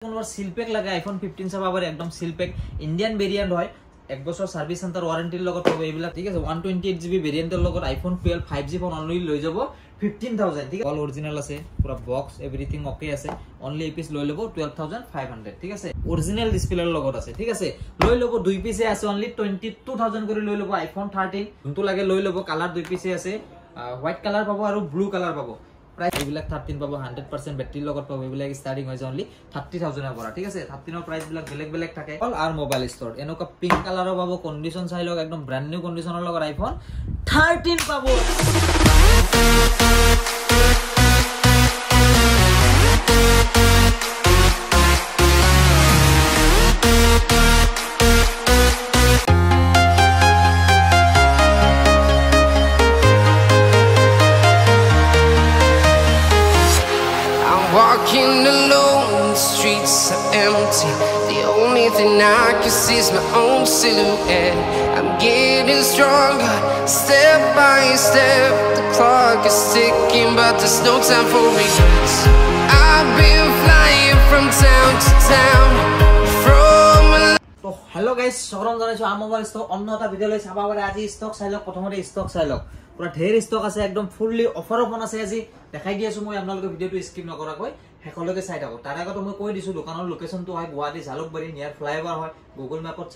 কোনোবা সিলপেক লাগে আইফোন 15 চাবা পারে একদম সিলপেক ইন্ডিয়ান ভেরিয়েন্ট হয় এক বছর সার্ভিস সেন্টার ওয়ারেন্টির লগত পাবো এইবিলাক ঠিক আছে 128GB ভেরিয়েন্টের লগত আইফোন 12 5G ফোন অনলি লৈ যাব 15000 ঠিক আছে অল অরিজিনাল আছে পুরা বক্স এভরিথিং ওকে আছে অনলি এই পিস লৈ লব 12500 ঠিক আছে অরিজিনাল ডিসপ্লের লগত আছে ঠিক আছে লৈ লব দুই পিসে আছে অনলি 22000 করে লৈ লব আইফোন 13 কোনটো লাগে লৈ লব কালার দুই পিসে আছে হোয়াইট কালার পাবো আর ব্লু কালার পাবো প্রাইস এইবিলাক 13 পাবো 100% ব্যাটারি লগত পাবো এইবিলাক স্টার্টিং হৈ যায় অনলি 30000 এর পৰা ঠিক আছে 13 এর প্রাইস বিলাক বেলেগ বেলেগ থাকে অল আর মোবাইল স্টোর এনেকা পিঙ্ক কালারও পাবো কন্ডিশন চাই লগ একদম ব্র্যান্ড নিউ কন্ডিশনৰ লগত আইফোন 13 পাবো Walking alone, the streets are empty. The only thing I can see is my own silhouette. I'm getting stronger, step by step. The clock is ticking, but there's no time for regrets. I've been flying from town to town. তো hello guys সরম জানাইছো আর mobile stock অন্য একটা video লৈ চাবা পারে আজি stock চাইলক প্রথমতে stock চাইলক পুরা ঢের স্টক আছে একদম ফুললি অফার ফোন আছে আজি দেখাই দি আছো মই আপোনালোকে ভিডিওটো স্কিপ নকৰাকৈ হেকলৈকে চাই থাকক তাৰ আগত মই কৈ দিছো দোকানৰ লোকেশনটো হয় গুৱাহাটী জালুকবাৰী নিয়াৰ ফ্লাইওভাৰ হয় গুগল ম্যাপত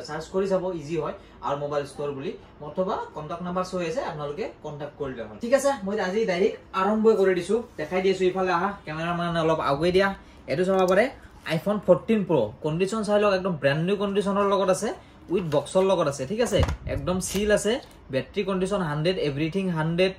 সাৰ্চ কৰি যাব ইজি হয় আৰ মোবাইল স্টোৰ বুলি অথবা কন্টাক্ট নাম্বাৰ সৈ আছে আপোনালোকে কন্টাক্ট কৰিলে হয় ঠিক আছে মই আজি ডাইৰেক্ট আৰম্ভ কৰি দিছো দেখাই দি আছো ইফালে আহা ক্যামেৰাম্যান অলপ আগুৱাই দিয়া এটো চাবা পাৰে আইফোন 14 Pro কন্ডিশন চাই লওক একদম ব্ৰ্যান্ড নিউ কন্ডিশনৰ লগত আছে উইথ বক্সৰ লগত আছে ঠিক আছে একদম সিল আছে ব্যাটাৰি কন্ডিশন 100 এভৰিথিং 100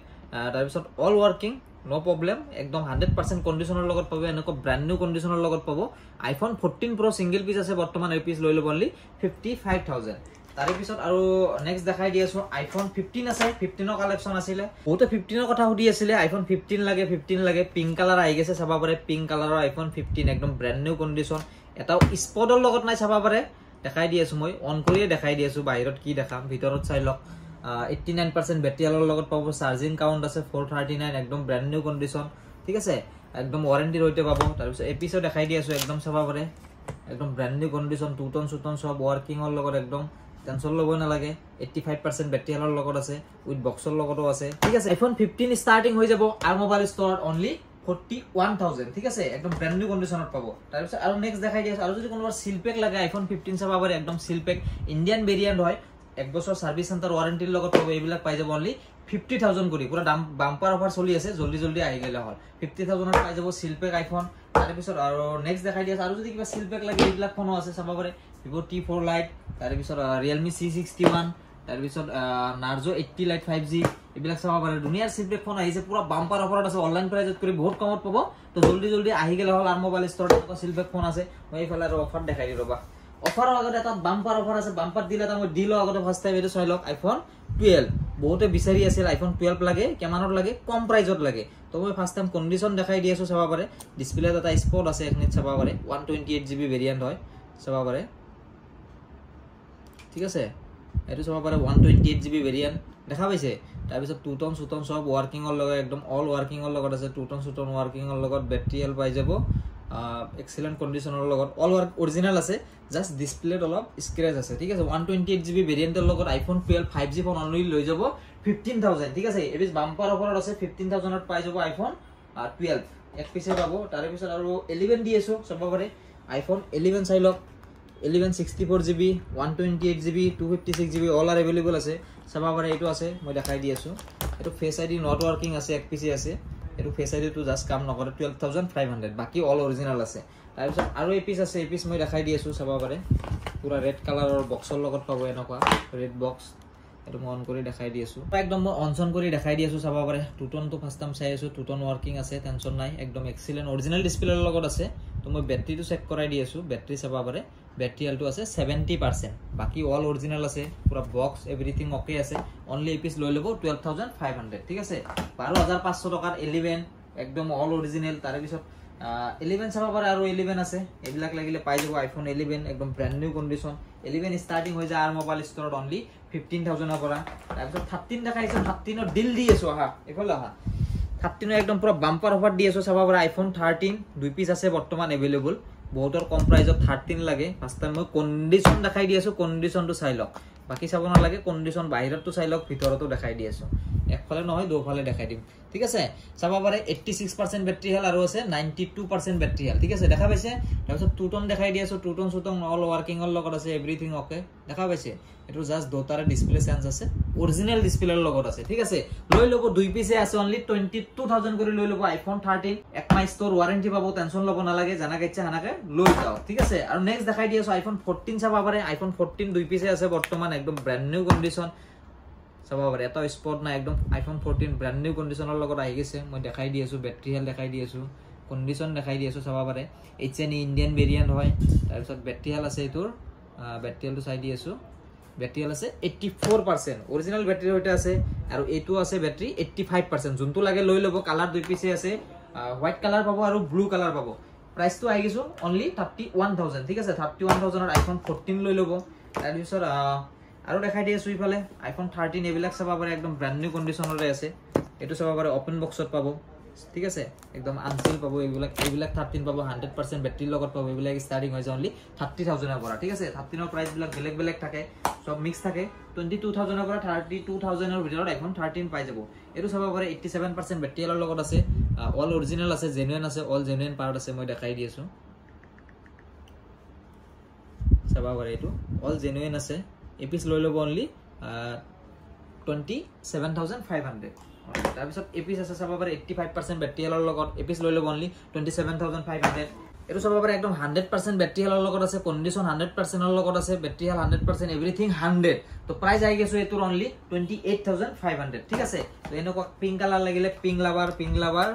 তাৰ পিছত অল ওয়াৰ্কিং নো প্ৰবলেম একদম 100% কন্ডিশনৰ লগত পাবো এনেক ব্ৰ্যান্ড নিউ কন্ডিশনৰ লগত পাবো আইফোন 14 Pro সিঙ্গেল পিস আছে বৰ্তমান এই পিস লৈ লব অনলি 55000 তাৰে পিছত আৰু নেক্সট দেখাই দি আছো আইফোন 15 আছে 15 কালেকশন আছিল বহুত 15 কথা হুদি আছিল আইফোন 15 লাগে পিঙ্ক কালার আই গেছে চাবা পারে পিঙ্ক কালাৰৰ আইফোন 15 একদম ব্ৰ্যান্ড নিউ কন্ডিশন এটা স্পটৰ লগত নাই চাবা পাৰে দেখাই দি আছো মই অন কৰিয়ে দেখাই দি আছো বাহিৰত কি দেখাম ভিতৰত চাই লওক 89% ব্যাটাৰি আলৰ লগত পাবো চাৰ্জিং কাউন্ট আছে 439 একদম ব্ৰ্যান্ড নিউ কন্ডিশন ঠিক আছে একদম ওয়াৰেন্টি ৰৈতে পাবো তাৰ পিছত এপিসোড দেখাই দি আছো একদম চাবা পাৰে একদম brand new condition two ton সুটন সব ওয়াৰ্কিংৰ লগত একদম টেনশন লব না লাগে 85% ব্যাটাৰি আলৰ লগত আছে উইথ বক্সৰ লগতো আছে ঠিক আছে আইফোন 15 স্টার্টিং হৈ যাব আর মোবাইল স্টোর অনলি 41000 ঠিক আছে একদম ব্র্যান্ড নিউ কন্ডিশনত পাবো তাৰ পিছত আৰু নেক্সট দেখাই দি আছো আৰু যদি কোনোবা সিলপেক লাগে আইফোন 15 চাবা পারে একদম সিলপেক ইন্ডিয়ান ভেরিয়েন্ট হয় এক বছর সার্ভিস সেন্টার ওয়ারেন্টির লগত পাবো এইবিলাক পাই যাব অনলি 50000 কৰি পুরা দাম বাম্পার অফার চলি আছে জলদি জলদি আহি গেলে হল 50000 পাই যাব সিলপেক আইফোন তাৰ পিছত আৰু নেক্সট দেখাই দি আছে আৰু যদি কিবা সিলপেক লাগে এইবিলাক ফোন আছে চাবা পাৰে Vivo T4 Lite তাৰ পিছত Realme C61 তাৰ পিছত Narzo 80 Lite 5G এইবিলাক চাবা পাৰে দুনিয়াৰ সিলপেক ফোন আহিছে পুৰা বাম্পাৰ অফাৰত আছে অনলাইন প্ৰাইসত কৰি বহুত কমত পাবো তো জলদি জলদি আহি গেলে হল আৰ মোবাইল স্টোৰত সিলপেক ফোন আছে মই এইফালে আৰু অফাৰ দেখাই দি ৰবা অফাৰৰ আগতে এটা বাম্পাৰ অফাৰ আছে বাম্পাৰ দিলে এটা মই দিলো আগতে ফাৰ্স্ট টাইম এটো চাই লওক আইফোন 12 বহুতে বিচাৰি আছিল আইফোন 12 লাগে কেমানত লাগে কম প্রাইসত লাগে তো মই ফার্স্ট টাইম কন্ডিশন দেখাই দি আছো চাবা পারে ডিসপ্লেত এটা স্পট আছে এখনিত চাবা পারে 128GB ভেরিয়েন্ট হয় চাবা পারে ঠিক আছে এটো চাবা পারে 128GB ভেরিয়েন্ট দেখা পাইছে তাৰ পিছত টু টন সুটন সব ওয়াৰ্কিংৰ লগত একদম অল ওয়াৰ্কিংৰ লগত আছে টু টন সুটন ওয়াৰ্কিংৰ লগত ব্যাটাৰি এল পাই যাব এক্সেলেন্ট কন্ডিশনৰ লগত অল ওয়ার্ক অরিজিনাল আছে জাস্ট ডিসপ্লেত অলপ স্ক্র্যাচ আছে ঠিক আছে 128GB ভেরিয়েন্টের লগত আইফোন 12 5G ফোন অনলি লৈ যাব 15000 ঠিক আছে এবিস বাম্পার অফারত আছে 15000 ত পাই যাব আইফোন 12 এক পিছে পাবো তাৰে পিছত আৰু 11 দি আছো সব পারে আইফোন 11 চাই লওক 11 64GB 128GB 256GB অল আর अवेलेबल আছে চাবা পারে এটো আছে মই দেখাই দি আছো এটো ফেস আইডি নট ওয়ার্কিং আছে এক পিছে আছে এটো ফেস আইডি তো জাস্ট কাম নকৰে 12500 বাকি অল অৰিজিনাল আছে তাৰ পিছত আৰু এপিস আছে এপিস মই দেখাই দি আছো চাবা পাৰে পুৰা ৰেড কালাৰৰ বক্সৰ লগত পাবো এনেকুৱা ৰেড বক্স এটো মই অন কৰি দেখাই দি আছো একদম মই অনসন কৰি দেখাই দি আছো চাবা পারে টুটন তো ফার্স্ট টাইম চাই আছো টুটন ওয়ার্কিং আছে টেনশন নাই একদম এক্সিলেন্ট অরিজিনাল ডিসপ্লেৰ লগত আছে তো মই ব্যাটাৰিটো চেক কৰাই দি আছো ব্যাটারি চাবা পারে ব্যাটারি আলটো আছে 70% বাকি অল অরিজিনাল আছে পুরা বক্স এভরিথিং ওকে আছে অনলি এই পিস লৈ লব 12500 ঠিক আছে 12500 টাকার 11 একদম অল অরিজিনাল তাৰে পিছত 11 চাবা পাৰে আৰু 11 আছে এইবিলাক লাগিলে পাই যাব আইফোন 11 একদম ব্র্যান্ড নিউ কন্ডিশন 11 স্টার্টিং হৈ যায় আর মোবাইল স্টোরত অনলি 15000 এর পৰা তাৰ পিছত 13 দেখাইছে 13 ৰ ডিল দি আছো আহা এফালে আহা 13 একদম পুরো বাম্পার অফার দিয়েছো চাবা পারে আইফোন 13 দুই পিস আছে বর্তমান अवेलेबल বহুতৰ কম প্ৰাইজত 13 লাগে ফাৰ্স্ট টাইম মই কন্ডিশন দেখাই দি আছো কন্ডিশনটো চাই লওক বাকি চাব না লাগে কন্ডিশন বাহিৰতো চাই লওক ভিতৰতো দেখাই দি আছো একফালে নহয় দুফালে দেখাই দিম ঠিক আছে চাব পাৰে 86% ব্যাটাৰি হেল আৰু আছে 92% ব্যাটাৰি হেল ঠিক আছে দেখা পাইছে তাৰপিছত টু টন দেখাই দি আছো টু টন সুটং অল ওয়াৰ্কিং অল লগত আছে এভৰিথিং ওকে দেখা পাইছে এটো জাস্ট দুটাৰে ডিসপ্লে সেন্স আছে অৰিজিনাল ডিসপ্লেৰ লগত আছে ঠিক আছে লৈ লব দুই পিছে আছে অনলি 22000 কৰি লৈ লব আইফোন 13 এক মাহ স্টোৰ ওয়াৰেন্টি পাবো টেনশন লব নালাগে জানা গেছে হানাকে লৈ যাও ঠিক আছে আৰু নেক্সট দেখাই দি আছো আইফোন 14 চাবা পাৰে আইফোন 14 দুই পিছে আছে বৰ্তমান একদম ব্ৰ্যান্ড নিউ কন্ডিশন চাবা পাৰে এটা স্পট না একদম আইফোন 14 ব্ৰ্যান্ড নিউ কন্ডিশনৰ লগত আহি গেছে মই দেখাই দি আছো ব্যাটাৰি হেল দেখাই দি আছো কন্ডিশন দেখাই দি আছো চাবা পাৰে HN ইন্ডিয়ান ভেৰিয়েন্ট হয় তাৰ পিছত ব্যাটাৰি হেল আছে এটোৰ ব্যাটাৰি হেলটো চাই দি আছো ব্যাটাৰি হেল আছে 84% অৰিজিনাল ব্যাটাৰি হইতে আছে আৰু এটো আছে ব্যাটাৰি 85% যোনটো লাগে লৈ লব কালাৰ দুই পিছে আছে হোৱাইট কালাৰ পাবো আৰু ব্লু কালাৰ পাবো প্ৰাইসটো আহি গিছো অনলি 31000 ঠিক আছে 31000 ৰ আইফোন 14 লৈ লব তাৰ পিছত আৰু দেখাই দি আছো ইফালে আইফোন 13 এবিলাক চাবা পাৰে একদম ব্ৰ্যান্ড নিউ কন্ডিশনৰে আছে এটো চাবা পাৰে ওপেন বক্সত পাবো ঠিক আছে একদম আনসিল পাবো এইবিলাক 13 পাবো 100% ব্যাটাৰি লগত পাবো এইবিলাক স্টাৰ্টিং হৈ যায় অনলি 30000 ৰ পৰা ঠিক আছে 13 ৰ প্ৰাইস বিলাক বেলেগ বেলেগ থাকে সব মিক্স থাকে 22000 ৰ পৰা 32000 ৰ ভিতৰত আইফোন 13 পাই যাব এটো চাবা পাৰে 87% ব্যাটাৰি হেলৰ লগত আছে অল অৰিজিনাল আছে জেনুইন আছে অল জেনুইন পাৰ্ট আছে মই দেখাই দি আছো চাবা পাৰে এটো অল জেনুইন আছে এপিস লৈ লব অনলি 27500 তাৰ পিছত এপিস আছে চাবা পাৰে 85% ব্যাটাৰি হেলৰ লগত এপিস লৈ লব অনলি 27500 এটো চাবা পাৰে একদম 100% ব্যাটাৰি হেলৰ লগত আছে কন্ডিশন 100% ৰ লগত আছে ব্যাটাৰি হেল 100% এভৰিথিং 100 তো প্ৰাইস আই গেছো এটোৰ অনলি 28500 ঠিক আছে তো এনেকুৱা পিঙ্ক কালাৰ লাগিলে পিঙ্ক লাভাৰ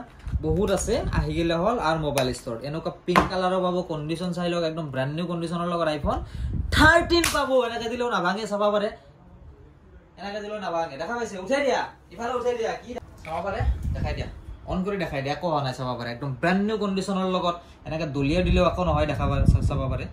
বহুত আছে আহি গেলে হল আৰ মোবাইল স্টোৰ এনেকুৱা পিঙ্ক কালাৰও পাবো কন্ডিশন চাই লওক একদম ব্ৰ্যান্ড নিউ কন্ডিশনৰ লগত আইফোন 13 পাবো এনেকে দিলেও না ভাঙে চাবা পাৰে এনেকে দিলেও না ভাঙে দেখা পাইছে উঠাই দিয়া ইফালে উঠাই দিয়া কি চাবা পাৰে দেখাই দিয়া অন কৰি দেখাই দিয়া কোৱা নাই চাবা পাৰে একদম ব্ৰ্যান্ড নিউ কন্ডিশনৰ লগত এনেকে দলিয়া দিলেও আকো নহয় দেখা চাবা পাৰে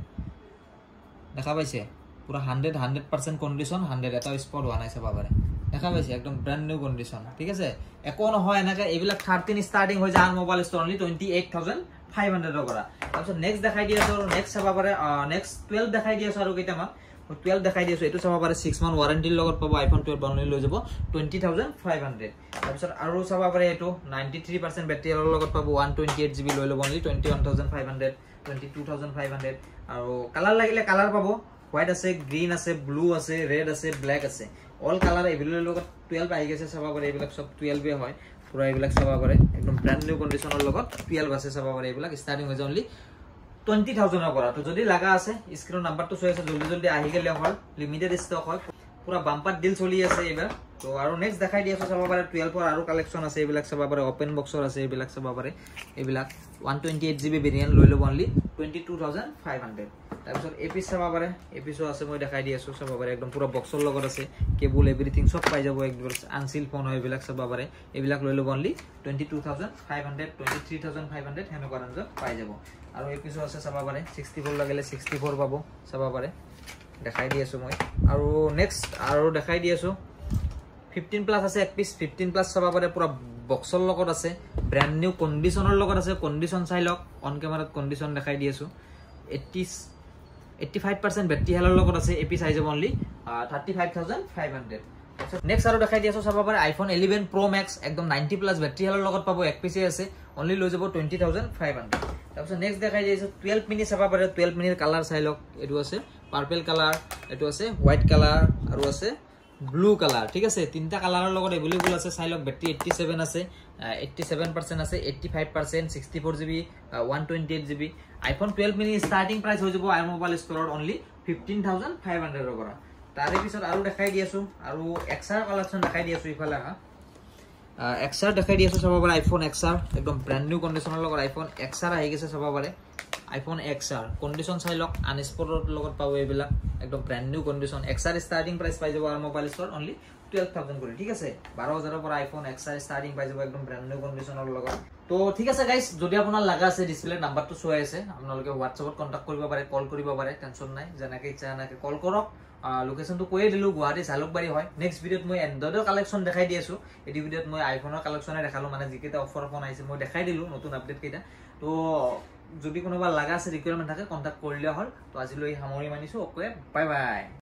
দেখা পাইছে পুৰা 100% কন্ডিশন 100 এটা স্পট হোৱা নাই চাবা পাৰে দেখা পাইছে একদম ব্র্যান্ড নিউ কন্ডিশন ঠিক আছে একো নহয় এনেকে এইবিলাক 13 স্টার্টিং হৈ যায় মোবাইল স্টোর অনলি 28500 ৰ পৰা তাৰপিছত নেক্সট দেখাই দি আছো নেক্সট চাবা পাৰে নেক্সট 12 দেখাই দি আছো আৰু কেইটামান 12 দেখাই দি আছো এটো চাবা পাৰে 6 মান ওয়াৰেন্টিৰ লগত পাবো আইফোন 12 বনলি লৈ যাব 20500 তাৰপিছত আৰু চাবা পাৰে এটো 93% ব্যাটাৰি হেলৰ লগত পাবো 128GB লৈ লব অনলি 21500 22500 আৰু কালাৰ লাগিলে কালাৰ পাবো হোয়াইট আছে গ্ৰীন আছে ব্লু আছে ৰেড আছে ব্ল্যাক আছে অল কালাৰ এভিলেবল লগত 12 আহি গেছে চাবা পাৰে এইবিলাক সব 12 এ হয় পুৰা এইবিলাক চাবা পাৰে একদম ব্ৰ্যান্ড নিউ কন্ডিশনৰ লগত 12 আছে চাবা পাৰে এইবিলাক স্টাৰ্টিং হৈ যায় অনলি 20000 ৰ পৰা তো যদি লাগা আছে স্ক্ৰিন নাম্বাৰটো চৈ আছে জলদি জলদি আহি গেলে হল লিমিটেড স্টক হয় পুরা বাম্পার ডিল চলি আছে এবাৰ তো আৰু নেক্সট দেখাই দি আছো চাবা পাৰে 12 ৰ আৰু কালেকশন আছে এইবিলাক চাবা পাৰে ওপেন বক্সৰ আছে এইবিলাক চাবা পাৰে এইবিলাক 128GB ভেৰিয়েন্ট লৈ লব অনলি 22500 তাৰপিছত এপিস চাবা পাৰে এপিসও আছে মই দেখাই দি আছো চাবা পাৰে একদম পুৰা বক্সৰ লগত আছে কেবল এভৰিথিং সব পাই যাব একদম আনসিল ফোন হয় এইবিলাক চাবা পাৰে এইবিলাক লৈ লব অনলি 22500 23500 হেনকা ৰেঞ্জত পাই যাব আৰু এপিসও আছে চাবা পাৰে 64 লাগিলে 64 পাবো চাবা পাৰে দেখাই দি আছো মই আৰু নেক্সট আৰু দেখাই দি আছো 15 প্লাস আছে এক পিস 15 প্লাস চাবা পাৰে পুৰা বক্সৰ লগত আছে ব্ৰ্যান্ড নিউ কন্ডিশনৰ লগত আছে কন্ডিশন চাই লওক অন ক্যামেৰাত কন্ডিশন দেখাই দি আছো 85% ব্যাটাৰি হেলৰ লগত আছে এপি সাইজ অনলি 35500 নেক্সট আৰু দেখাই দি আছো চাবা পাৰে আইফোন 11 Pro Max একদম 90+ ব্যাটাৰি হেলৰ লগত পাবো এক পিছে আছে অনলি লৈ যাব 20500 তাৰপিছত নেক্সট দেখাই দি আছো 12 মিনি চাবা পাৰে 12 মিনিৰ কালাৰ চাই লওক এটো আছে পাৰ্পল কালাৰ এটো আছে হোয়াইট কালাৰ আৰু আছে ব্লু কালাৰ ঠিক আছে তিনটা কালাৰৰ লগত এভেলেবল আছে চাই লওক ব্যাটাৰি 87 আছে 87% আছে 85% 64GB 128GB iPhone 12 mini starting price হৈ যাব আই মোবাইল স্টোৰত অনলি 15500 ৰ পৰা তাৰে পিছত আৰু দেখাই দি আছো আৰু XR কালেকশন দেখাই দি আছো ইফালে XR দেখাই দি আছো চাবা পাৰে আইফোন XR একদম ব্ৰ্যান্ড নিউ কন্ডিশনৰ লগত আইফোন XR আহি গেছে চাবা পাৰে আইফোন XR কন্ডিশন চাই লওক আনস্পটৰ লগত পাবো এইবিলাক একদম brand new condition XR starting price পাই যাব আর মোবাইল স্টোর অনলি 12000 করে ঠিক আছে 12000 ৰ পৰা আইফোন XR স্টাৰ্টিং পাই যাব একদম ব্ৰ্যান্ড নিউ কন্ডিশনৰ লগত তো ঠিক আছে গাইস যদি আপোনাৰ লাগা আছে ডিসপ্লে নাম্বাৰটো শো আছে আপোনালোকে WhatsApp কন্টাক্ট কৰিব পাৰে কল কৰিব পাৰে টেনশন নাই জানাকে ইচ্ছা নাকে কল কৰক লোকেশনটো কৈয়ে দিলো গুৱাহাটী জালুকবাৰী হয় নেক্সট ভিডিওত মই এন্ড্ৰইডৰ কালেকশন দেখাই দি আছো এই ভিডিওত মই আইফোনৰ কালেকশনে দেখালো মানে যিকেইটা অফাৰ ফোন আহিছে মই দেখাই দিলো নতুন আপডেট কেইটা তো যদি কোনোবা লাগা আছে ৰিকুৱাৰমেণ্ট থাকে কণ্টেক্ট কৰিলে হ'ল তো আজিলৈ সামৰি মানিছোঁ অ'কে বাই বাই